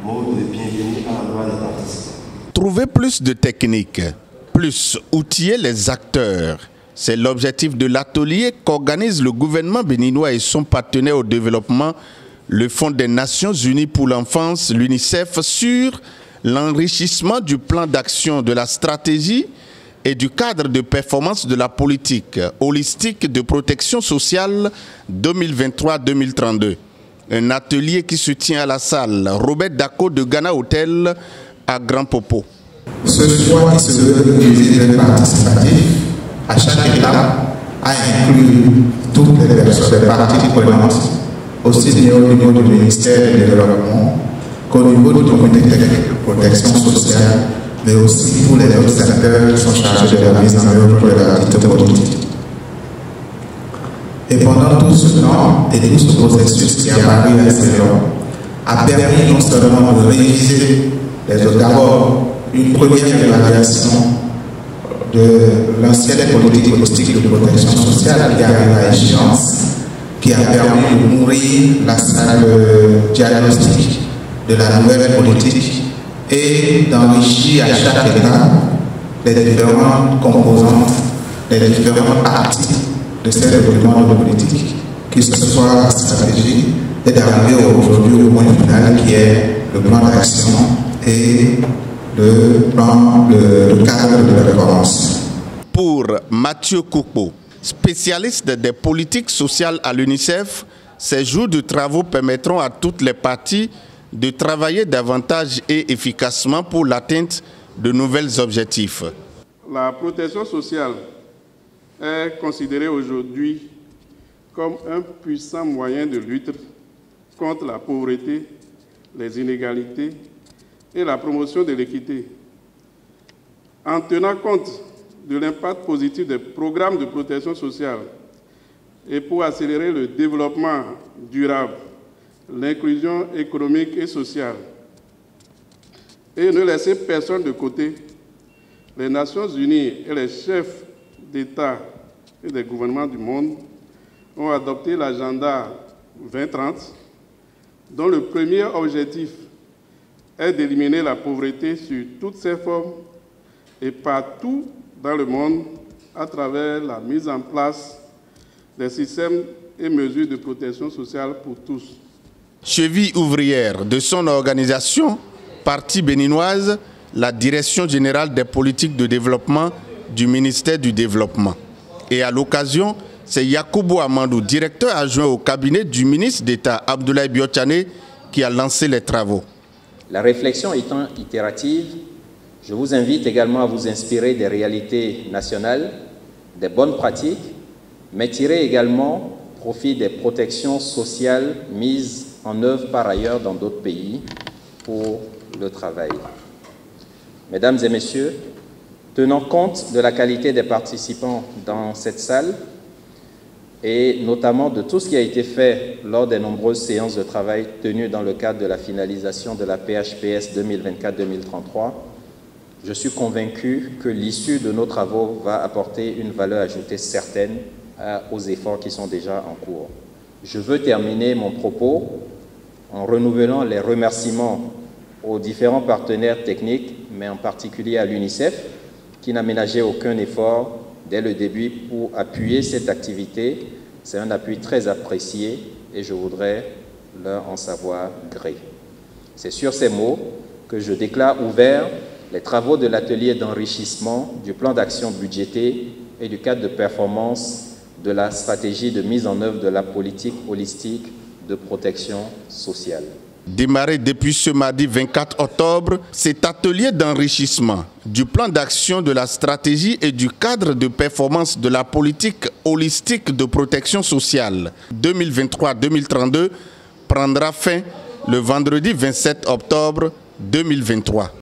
mot de bienvenue à l'endroit des participants. Trouver plus de techniques, plus outiller les acteurs. C'est l'objectif de l'atelier qu'organise le gouvernement béninois et son partenaire au développement, le Fonds des Nations Unies pour l'enfance, l'UNICEF, sur l'enrichissement du plan d'action de la stratégie et du cadre de performance de la politique holistique de protection sociale 2023-2032. Un atelier qui se tient à la salle Robert Dako de Ghana Hotel à Grand Popo. Ce choix qui se veut une visite participative à chaque étape a inclus toutes les personnes, les parties prenantes, aussi bien au niveau du ministère du Développement qu'au niveau du comité technique de protection sociale, mais aussi pour les autres acteurs qui sont chargés de la mise en œuvre de l'activité politique. Et pendant tout ce temps et tout ce processus qui a paru assez long, a permis non seulement de réviser d'abord une première évaluation de l'ancienne politique holistique de protection sociale qui arrive à échéance, qui a permis de nourrir la salle diagnostic de la nouvelle politique et d'enrichir à chaque étape les différentes composantes, les différentes parties de ces documents de politique, que ce soit la stratégie, et d'arriver aujourd'hui au point final qui est le plan d'action et le cadre de performance. Pour Mathieu Koupo, spécialiste des politiques sociales à l'UNICEF, ces jours de travaux permettront à toutes les parties de travailler davantage et efficacement pour l'atteinte de nouveaux objectifs. La protection sociale est considérée aujourd'hui comme un puissant moyen de lutte contre la pauvreté, les inégalités et la promotion de l'équité. En tenant compte de l'impact positif des programmes de protection sociale et pour accélérer le développement durable, l'inclusion économique et sociale, et ne laisser personne de côté, les Nations Unies et les chefs d'État et des gouvernements du monde ont adopté l'agenda 2030, dont le premier objectif est d'éliminer la pauvreté sur toutes ses formes et partout dans le monde à travers la mise en place des systèmes et mesures de protection sociale pour tous. Cheville ouvrière de son organisation, Parti béninoise, la Direction générale des politiques de développement du ministère du Développement. Et à l'occasion, c'est Yakubu Amandou, directeur adjoint au cabinet du ministre d'État Abdoulaye Biotchane, qui a lancé les travaux. La réflexion étant itérative, je vous invite également à vous inspirer des réalités nationales, des bonnes pratiques, mais tirer également profit des protections sociales mises en œuvre par ailleurs dans d'autres pays pour le travail. Mesdames et messieurs, tenant compte de la qualité des participants dans cette salle et notamment de tout ce qui a été fait lors des nombreuses séances de travail tenues dans le cadre de la finalisation de la PHPS 2024-2033, je suis convaincu que l'issue de nos travaux va apporter une valeur ajoutée certaine aux efforts qui sont déjà en cours. Je veux terminer mon propos en renouvelant les remerciements aux différents partenaires techniques, mais en particulier à l'UNICEF, qui n'a ménagé aucun effort dès le début pour appuyer cette activité. C'est un appui très apprécié et je voudrais leur en savoir gré. C'est sur ces mots que je déclare ouverts les travaux de l'atelier d'enrichissement du plan d'action budgété et du cadre de performance de la stratégie de mise en œuvre de la politique holistique de protection sociale. Démarré depuis ce mardi 24 octobre, cet atelier d'enrichissement du plan d'action de la stratégie et du cadre de performance de la politique holistique de protection sociale 2023-2032 prendra fin le vendredi 27 octobre 2023.